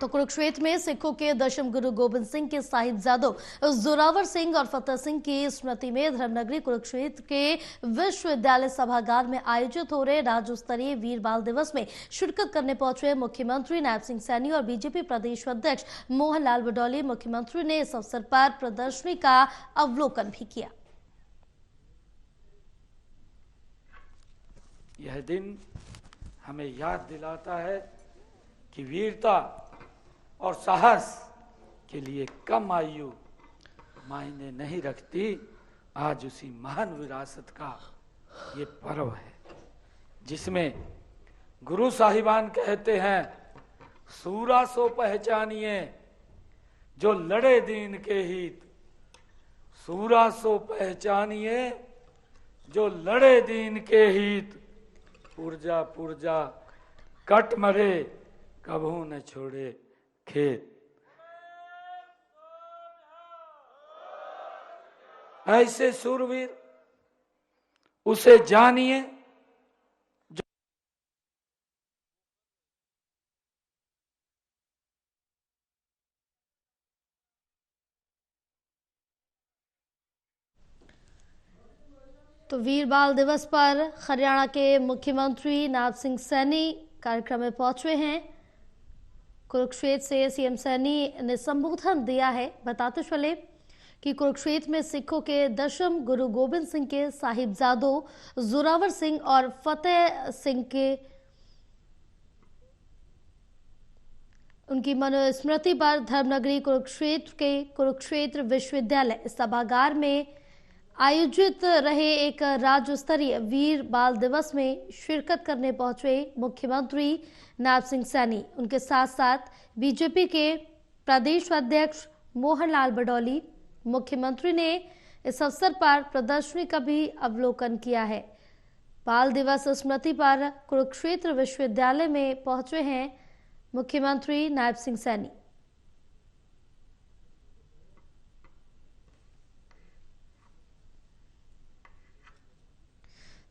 तो कुरुक्षेत्र में सिखों के दशम गुरु गोविंद सिंह के साहिबजादों जोरावर सिंह और फतेह सिंह की स्मृति में धर्मनगरी कुरुक्षेत्र के विश्वविद्यालय सभागार में आयोजित हो रहे राज्य स्तरीय वीर बाल दिवस में शिरकत करने पहुंचे मुख्यमंत्री नायब सिंह सैनी और बीजेपी प्रदेश अध्यक्ष मोहन लाल बडौली। मुख्यमंत्री ने इस अवसर पर प्रदर्शनी का अवलोकन भी किया। यह दिन हमें याद दिलाता है कि वीरता और साहस के लिए कम आयु मायने नहीं रखती। आज उसी महान विरासत का ये पर्व है जिसमें गुरु साहिबान कहते हैं, सूरा सो पहचानिए जो लड़े दीन के हित, सूरा सो पहचानिए जो लड़े दीन के हित, पुरजा पुरजा कट मरे कभू न छोड़े खेत। ऐसे सूरवीर उसे जानिए जो तो वीर बाल दिवस पर हरियाणा के मुख्यमंत्री नायब सिंह सैनी कार्यक्रम में पहुंचे हैं। कुरुक्षेत्र से सीएम सैनी ने संबोधन दिया है। बताते चले कि कुरुक्षेत्र में सिखों के दशम गुरु गोविंद सिंह के साहिबजादों जोरावर सिंह और फतेह सिंह के उनकी मनुस्मृति पर धर्मनगरी कुरुक्षेत्र के कुरुक्षेत्र विश्वविद्यालय सभागार में आयोजित रहे एक राज्य स्तरीय वीर बाल दिवस में शिरकत करने पहुंचे मुख्यमंत्री नायब सिंह सैनी। उनके साथ साथ बीजेपी के प्रदेश अध्यक्ष मोहन लाल बडौली। मुख्यमंत्री ने इस अवसर पर प्रदर्शनी का भी अवलोकन किया है। बाल दिवस स्मृति पर कुरुक्षेत्र विश्वविद्यालय में पहुंचे हैं मुख्यमंत्री नायब सिंह सैनी।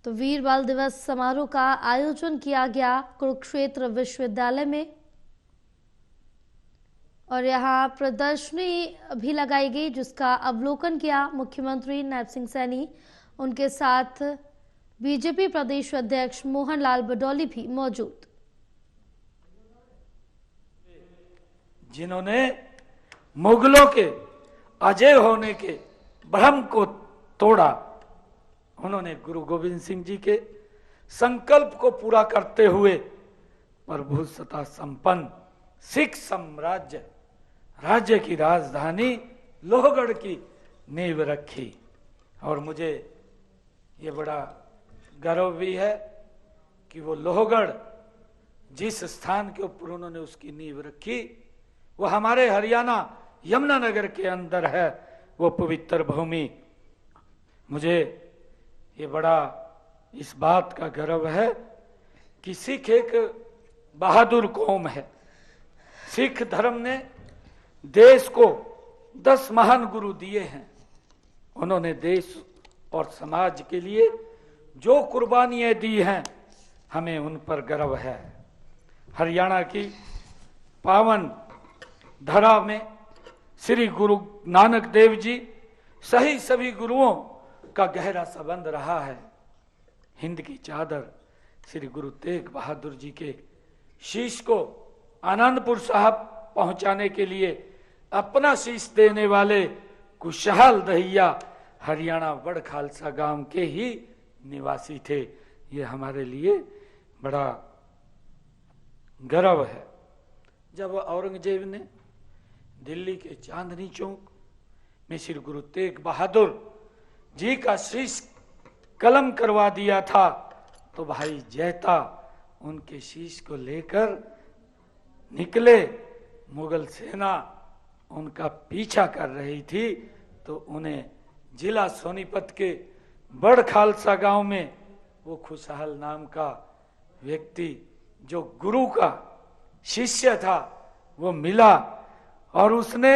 तो वीर बाल दिवस समारोह का आयोजन किया गया कुरुक्षेत्र विश्वविद्यालय में और यहाँ प्रदर्शनी भी लगाई गई जिसका अवलोकन किया मुख्यमंत्री नायब सिंह सैनी। उनके साथ बीजेपी प्रदेश अध्यक्ष मोहन लाल बडौली भी मौजूद। जिन्होंने मुगलों के अजय होने के भ्रम को तोड़ा, उन्होंने गुरु गोविंद सिंह जी के संकल्प को पूरा करते हुए प्रभुसत्ता संपन्न सिख साम्राज्य राज्य की राजधानी लोहगढ़ की नींव रखी। और मुझे ये बड़ा गर्व भी है कि वो लोहगढ़ जिस स्थान के ऊपर उन्होंने उसकी नींव रखी वो हमारे हरियाणा यमुनानगर के अंदर है, वो पवित्र भूमि। मुझे ये बड़ा इस बात का गर्व है कि सिख एक बहादुर कौम है। सिख धर्म ने देश को 10 महान गुरु दिए हैं। उन्होंने देश और समाज के लिए जो कुर्बानियां दी हैं हमें उन पर गर्व है। हरियाणा की पावन धरा में श्री गुरु नानक देव जी सही सभी गुरुओं का गहरा संबंध रहा है। हिंद की चादर श्री गुरु तेग बहादुर जी के शीश को आनंदपुर साहब पहुंचाने के लिए अपना शीश देने वाले कुशहाल दहिया हरियाणा बड़ खालसा गांव के ही निवासी थे। ये हमारे लिए बड़ा गर्व है। जब औरंगजेब ने दिल्ली के चांदनी चौक में श्री गुरु तेग बहादुर जी का शीश कलम करवा दिया था तो भाई जैता उनके शीश को लेकर निकले। मुगल सेना उनका पीछा कर रही थी तो उन्हें जिला सोनीपत के बड़ खालसा गांव में वो खुशहाल नाम का व्यक्ति जो गुरु का शिष्य था वो मिला और उसने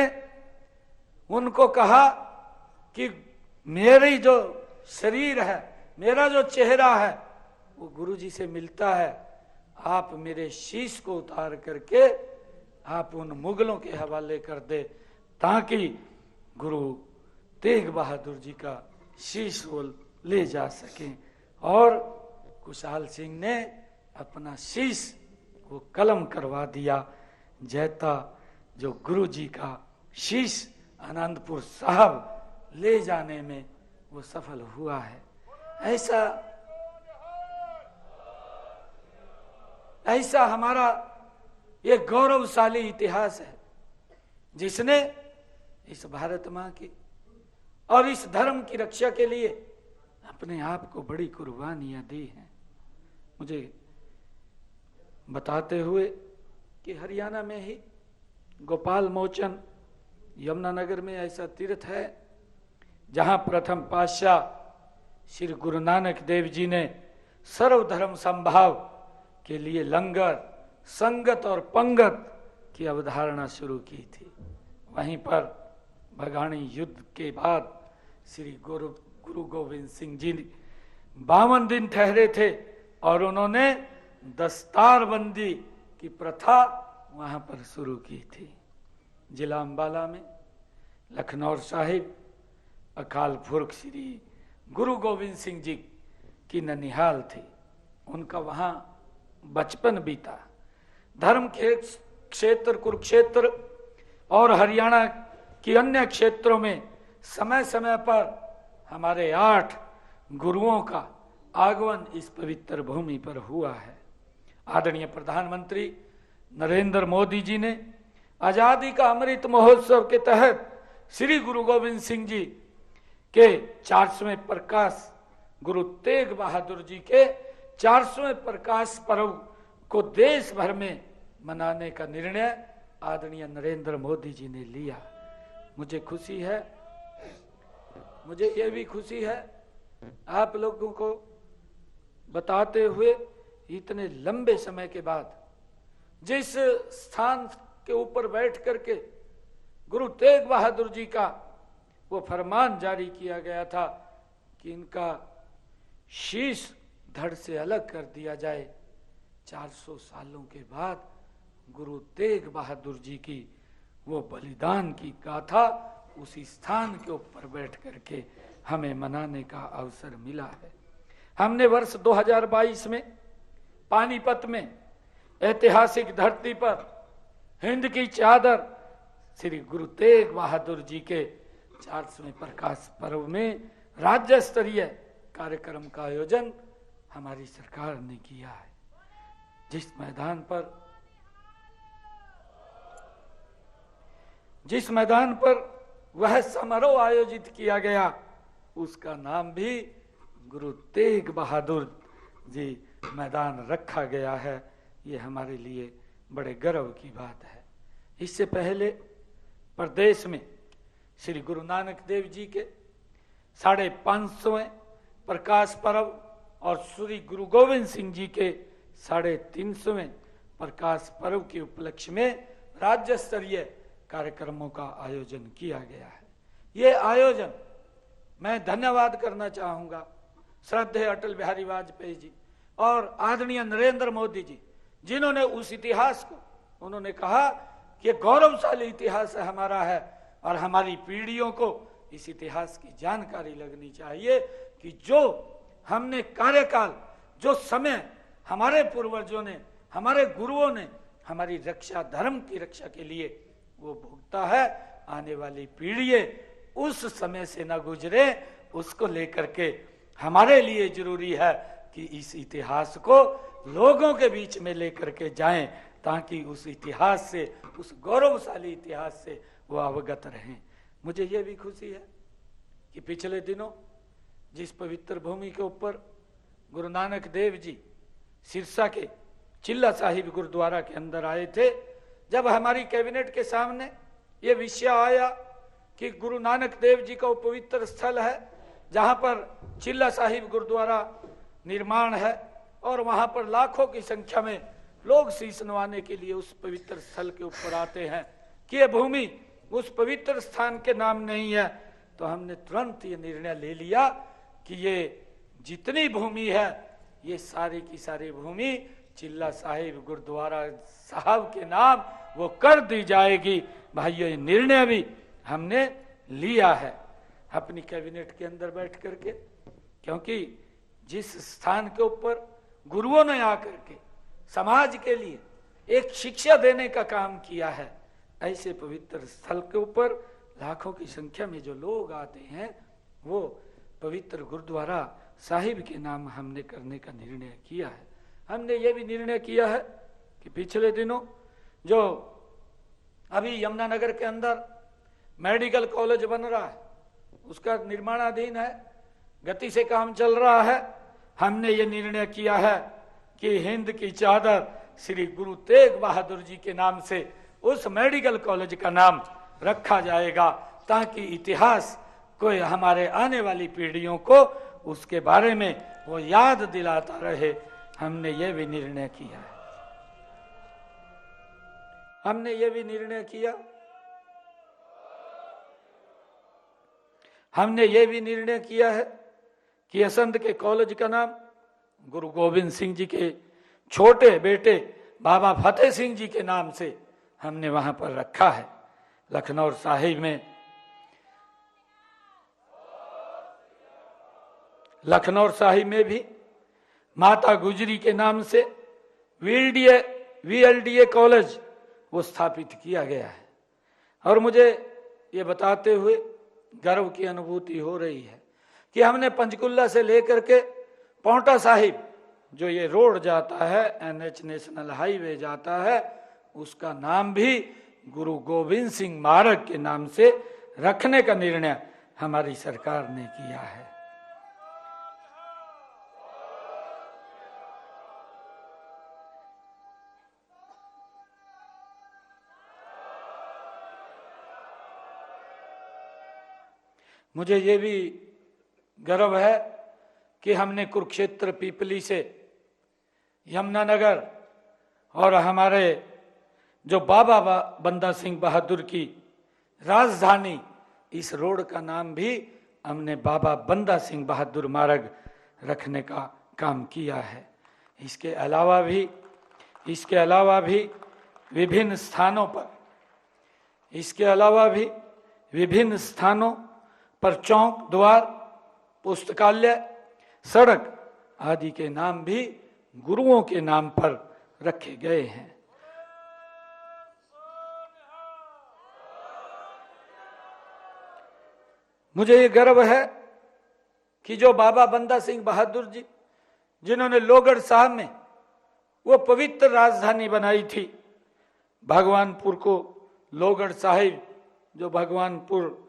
उनको कहा कि मेरी जो शरीर है, मेरा जो चेहरा है वो गुरु जी से मिलता है, आप मेरे शीश को उतार करके आप उन मुगलों के हवाले कर दे ताकि गुरु तेग बहादुर जी का शीश वो ले जा सकें। और कुशाल सिंह ने अपना शीश वो कलम करवा दिया। जैता जो गुरु जी का शीश आनंदपुर साहब ले जाने में वो सफल हुआ है। ऐसा हमारा ये गौरवशाली इतिहास है जिसने इस भारत मां की और इस धर्म की रक्षा के लिए अपने आप को बड़ी कुर्बानियां दी हैं। मुझे बताते हुए कि हरियाणा में ही गोपाल मोचन यमुनानगर में ऐसा तीर्थ है जहां प्रथम पातशाह श्री गुरु नानक देव जी ने सर्वधर्म संभाव के लिए लंगर, संगत और पंगत की अवधारणा शुरू की थी। वहीं पर भगाणी युद्ध के बाद श्री गुरु गोविंद सिंह जी 52 दिन ठहरे थे और उन्होंने दस्तारबंदी की प्रथा वहां पर शुरू की थी। जिला अंबाला में लखनौर साहिब अकाल पुरख श्री गुरु गोविंद सिंह जी की ननिहाल थी। उनका वहां बचपन बीता। धर्म के क्षेत्र कुरुक्षेत्र और हरियाणा की अन्य क्षेत्रों में समय समय पर हमारे 8 गुरुओं का आगमन इस पवित्र भूमि पर हुआ है। आदरणीय प्रधानमंत्री नरेंद्र मोदी जी ने आजादी का अमृत महोत्सव के तहत श्री गुरु गोविंद सिंह जी के 400वें प्रकाश, गुरु तेग बहादुर जी के 400वें प्रकाश पर्व को देश भर में मनाने का निर्णय आदरणीय नरेंद्र मोदी जी ने लिया। मुझे खुशी है, मुझे ये भी खुशी है आप लोगों को बताते हुए इतने लंबे समय के बाद जिस स्थान के ऊपर बैठ करके गुरु तेग बहादुर जी का वो फरमान जारी किया गया था कि इनका शीश धड़ से अलग कर दिया जाए, 400 सालों के बाद गुरु तेग बहादुर जी की वो बलिदान की गाथा उसी स्थान के ऊपर बैठ करके हमें मनाने का अवसर मिला है। हमने वर्ष 2022 में पानीपत में ऐतिहासिक धरती पर हिंद की चादर श्री गुरु तेग बहादुर जी के 400वें प्रकाश पर्व में राज्य स्तरीय कार्यक्रम का आयोजन हमारी सरकार ने किया है। जिस मैदान पर वह समारोह आयोजित किया गया उसका नाम भी गुरु तेग बहादुर जी मैदान रखा गया है। ये हमारे लिए बड़े गर्व की बात है। इससे पहले प्रदेश में श्री गुरु नानक देव जी के 550वें प्रकाश पर्व और श्री गुरु गोविंद सिंह जी के 350वें प्रकाश पर्व के उपलक्ष्य में राज्य स्तरीय कार्यक्रमों का आयोजन किया गया है। ये आयोजन मैं धन्यवाद करना चाहूंगा श्रद्धेय अटल बिहारी वाजपेयी जी और आदरणीय नरेंद्र मोदी जी, जिन्होंने उस इतिहास को, उन्होंने कहा कि गौरवशाली इतिहास हमारा है और हमारी पीढ़ियों को इस इतिहास की जानकारी लगनी चाहिए कि जो हमने कार्यकाल, जो समय हमारे पूर्वजों ने, हमारे गुरुओं ने हमारी रक्षा, धर्म की रक्षा के लिए वो भुगता है, आने वाली पीढ़ियां उस समय से न गुजरे, उसको लेकर के हमारे लिए जरूरी है कि इस इतिहास को लोगों के बीच में लेकर के जाएं ताकि उस इतिहास से, उस गौरवशाली इतिहास से वो अवगत रहें। मुझे ये भी खुशी है कि पिछले दिनों जिस पवित्र भूमि के ऊपर गुरु नानक देव जी सिरसा के चिल्ला साहिब गुरुद्वारा के अंदर आए थे, जब हमारी कैबिनेट के सामने ये विषय आया कि गुरु नानक देव जी का वो पवित्र स्थल है जहां पर चिल्ला साहिब गुरुद्वारा निर्माण है और वहां पर लाखों की संख्या में लोग शीश नवाने के लिए उस पवित्र स्थल के ऊपर आते हैं कि ये भूमि उस पवित्र स्थान के नाम नहीं है, तो हमने तुरंत ये निर्णय ले लिया कि ये जितनी भूमि है ये सारी की सारी भूमि चिल्ला साहिब गुरुद्वारा साहब के नाम वो कर दी जाएगी। भाइयों, ये निर्णय भी हमने लिया है अपनी कैबिनेट के अंदर बैठ करके, क्योंकि जिस स्थान के ऊपर गुरुओं ने आकर के समाज के लिए एक शिक्षा देने का काम किया है, ऐसे पवित्र स्थल के ऊपर लाखों की संख्या में जो लोग आते हैं, वो पवित्र गुरुद्वारा साहिब के नाम हमने करने का निर्णय किया है। हमने ये भी निर्णय किया है कि पिछले दिनों जो अभी यमुनानगर के अंदर मेडिकल कॉलेज बन रहा है, उसका निर्माणाधीन है, गति से काम चल रहा है। हमने ये निर्णय किया है कि हिंद की चादर श्री गुरु तेग बहादुर जी के नाम से उस मेडिकल कॉलेज का नाम रखा जाएगा, ताकि इतिहास कोई हमारे आने वाली पीढ़ियों को उसके बारे में वो याद दिलाता रहे। हमने ये भी निर्णय किया है। हमने ये भी निर्णय किया, हमने ये भी निर्णय किया है कि असंध के कॉलेज का नाम गुरु गोविंद सिंह जी के छोटे बेटे बाबा फतेह सिंह जी के नाम से हमने वहां पर रखा है। लखनऊ साहिब में, लखनऊ साहिब में भी माता गुजरी के नाम से VLDA कॉलेज वो स्थापित किया गया है। और मुझे ये बताते हुए गर्व की अनुभूति हो रही है कि हमने पंचकुला से लेकर के पौंटा साहिब जो ये रोड जाता है, NH नेशनल हाईवे जाता है, उसका नाम भी गुरु गोविंद सिंह मार्ग के नाम से रखने का निर्णय हमारी सरकार ने किया है। मुझे ये भी गर्व है कि हमने कुरुक्षेत्र पीपली से यमुनानगर और हमारे जो बाबा बंदा सिंह बहादुर की राजधानी, इस रोड का नाम भी हमने बाबा बंदा सिंह बहादुर मार्ग रखने का काम किया है। इसके अलावा भी विभिन्न स्थानों पर चौक, द्वार, पुस्तकालय, सड़क आदि के नाम भी गुरुओं के नाम पर रखे गए हैं। मुझे ये गर्व है कि जो बाबा बंदा सिंह बहादुर जी, जिन्होंने लोहगढ़ साहब में वो पवित्र राजधानी बनाई थी, भगवानपुर को लोहगढ़ साहिब जो भगवानपुर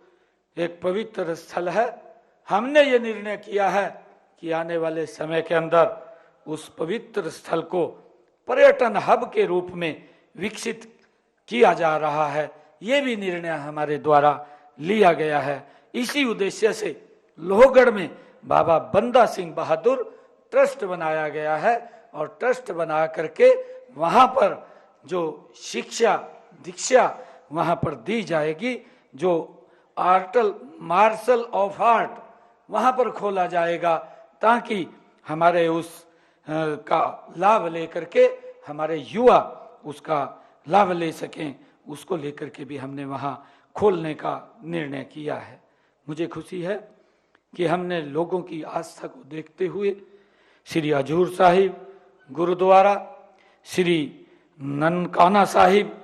एक पवित्र स्थल है, हमने ये निर्णय किया है कि आने वाले समय के अंदर उस पवित्र स्थल को पर्यटन हब के रूप में विकसित किया जा रहा है। ये भी निर्णय हमारे द्वारा लिया गया है। इसी उद्देश्य से लोहगढ़ में बाबा बंदा सिंह बहादुर ट्रस्ट बनाया गया है और ट्रस्ट बना करके वहां पर जो शिक्षा दीक्षा वहां पर दी जाएगी, जो मार्शल ऑफ आर्ट वहां पर खोला जाएगा, ताकि हमारे उस का लाभ लेकर के हमारे युवा उसका लाभ ले सकें। उसको लेकर के भी हमने वहां खोलने का निर्णय किया है। मुझे खुशी है कि हमने लोगों की आस्था को देखते हुए श्री हजूर साहिब गुरुद्वारा, श्री ननकाना साहिब,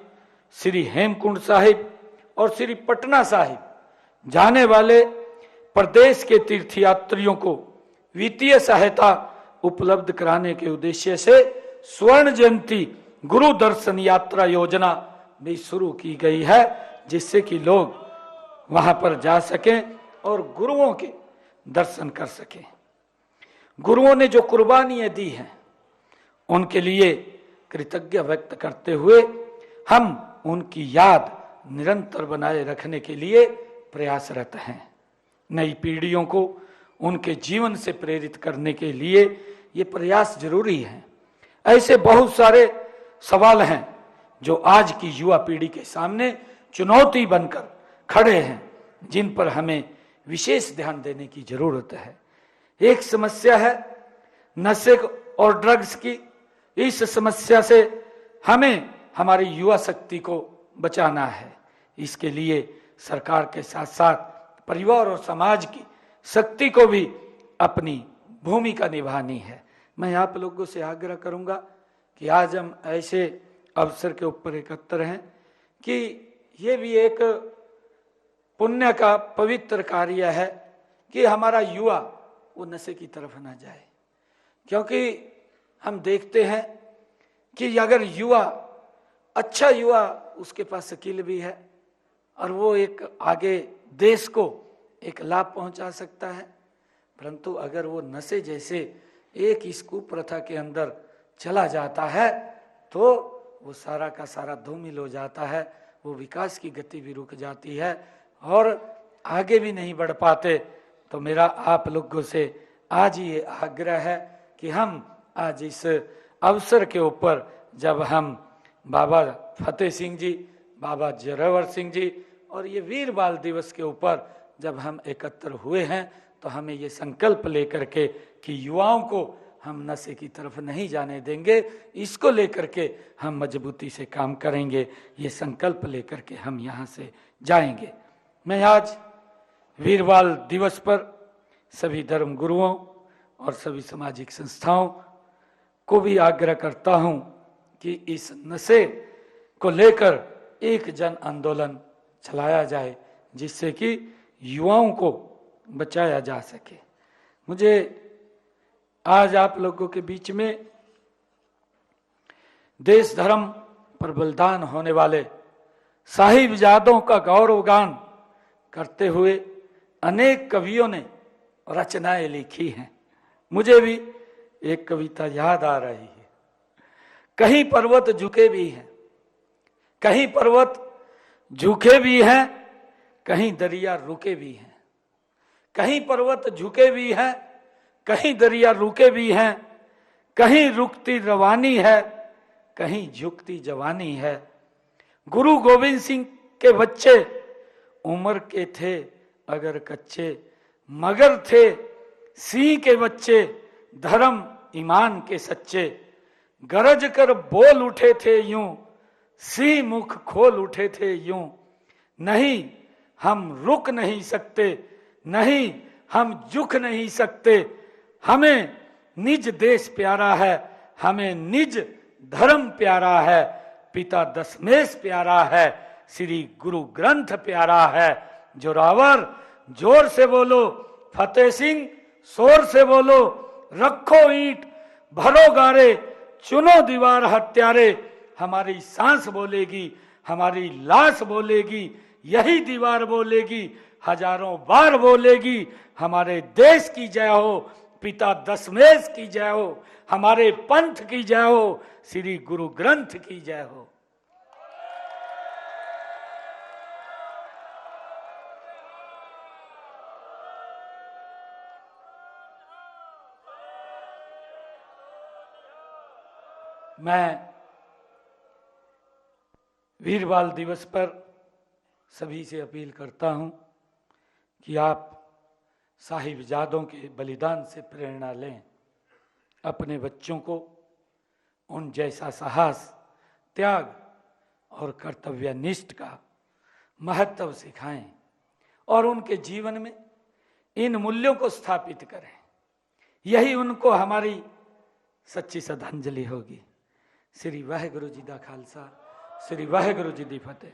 श्री हेमकुंड साहिब और श्री पटना साहिब जाने वाले प्रदेश के तीर्थयात्रियों को वित्तीय सहायता उपलब्ध कराने के उद्देश्य से स्वर्ण जयंती गुरु दर्शन यात्रा योजना भी शुरू की गई है, जिससे कि लोग वहां पर जा सकें और गुरुओं के दर्शन कर सकें। गुरुओं ने जो कुर्बानियां दी हैं उनके लिए कृतज्ञता व्यक्त करते हुए हम उनकी याद निरंतर बनाए रखने के लिए प्रयासरत हैं। नई पीढ़ियों को उनके जीवन से प्रेरित करने के लिए ये प्रयास जरूरी है। ऐसे बहुत सारे सवाल हैं जो आज की युवा पीढ़ी के सामने चुनौती बनकर खड़े हैं, जिन पर हमें विशेष ध्यान देने की जरूरत है। एक समस्या है नशे और ड्रग्स की। इस समस्या से हमें हमारी युवा शक्ति को बचाना है। इसके लिए सरकार के साथ साथ परिवार और समाज की शक्ति को भी अपनी भूमिका निभानी है। मैं आप लोगों से आग्रह करूंगा कि आज हम ऐसे अवसर के ऊपर एकत्र हैं कि ये भी एक पुण्य का पवित्र कार्य है कि हमारा युवा वो नशे की तरफ ना जाए, क्योंकि हम देखते हैं कि अगर युवा अच्छा युवा उसके पास स्किल भी है और वो एक आगे देश को एक लाभ पहुंचा सकता है, परंतु अगर वो नशे जैसे एक इस कुप्रथा के अंदर चला जाता है तो वो सारा का सारा धूमिल हो जाता है, वो विकास की गति भी रुक जाती है और आगे भी नहीं बढ़ पाते। तो मेरा आप लोगों से आज ये आग्रह है कि हम आज इस अवसर के ऊपर जब हम बाबा फतेह सिंह जी, बाबा जोरावर सिंह जी और ये वीर बाल दिवस के ऊपर जब हम एकत्र हुए हैं तो हमें ये संकल्प लेकर के कि युवाओं को हम नशे की तरफ नहीं जाने देंगे, इसको लेकर के हम मजबूती से काम करेंगे। ये संकल्प लेकर के हम यहाँ से जाएंगे। मैं आज वीर बाल दिवस पर सभी धर्म गुरुओं और सभी सामाजिक संस्थाओं को भी आग्रह करता हूँ कि इस नशे को लेकर एक जन आंदोलन चलाया जाए जिससे कि युवाओं को बचाया जा सके। मुझे आज आप लोगों के बीच में देश धर्म पर बलिदान होने वाले साहिबजादों का गौरवगान करते हुए अनेक कवियों ने रचनाएं लिखी हैं। मुझे भी एक कविता याद आ रही है। कहीं पर्वत झुके भी हैं, कहीं पर्वत झुके भी हैं, कहीं दरिया रुके भी हैं। कहीं पर्वत झुके भी हैं, कहीं दरिया रुके भी हैं। कहीं रुकती रवानी है, कहीं झुकती जवानी है। गुरु गोविंद सिंह के बच्चे उम्र के थे अगर कच्चे, मगर थे सिंह के बच्चे धर्म ईमान के सच्चे। गरज कर बोल उठे थे यूं, सिंह मुख खोल उठे थे यूं। नहीं हम रुक नहीं सकते, नहीं हम झुक नहीं सकते। हमें निज देश प्यारा है, हमें निज धर्म प्यारा है। पिता दशमेश प्यारा है, श्री गुरु ग्रंथ प्यारा है। जोरावर जोर से बोलो, फतेह सिंह शोर से बोलो। रखो ईंट भरो गारे, चुनो दीवार हत्यारे। हमारी सांस बोलेगी, हमारी लाश बोलेगी, यही दीवार बोलेगी, हजारों बार बोलेगी। हमारे देश की जय हो, पिता दशमेश की जय हो, हमारे पंथ की जय हो, श्री गुरु ग्रंथ की जय हो। मैं वीर बाल दिवस पर सभी से अपील करता हूं कि आप साहिबजादों के बलिदान से प्रेरणा लें। अपने बच्चों को उन जैसा साहस, त्याग और कर्तव्यनिष्ठ का महत्व सिखाएं और उनके जीवन में इन मूल्यों को स्थापित करें। यही उनको हमारी सच्ची श्रद्धांजलि होगी। श्री वाहेगुरु जी दा खालसा, श्री वाहेगुरु जी दी फतेह।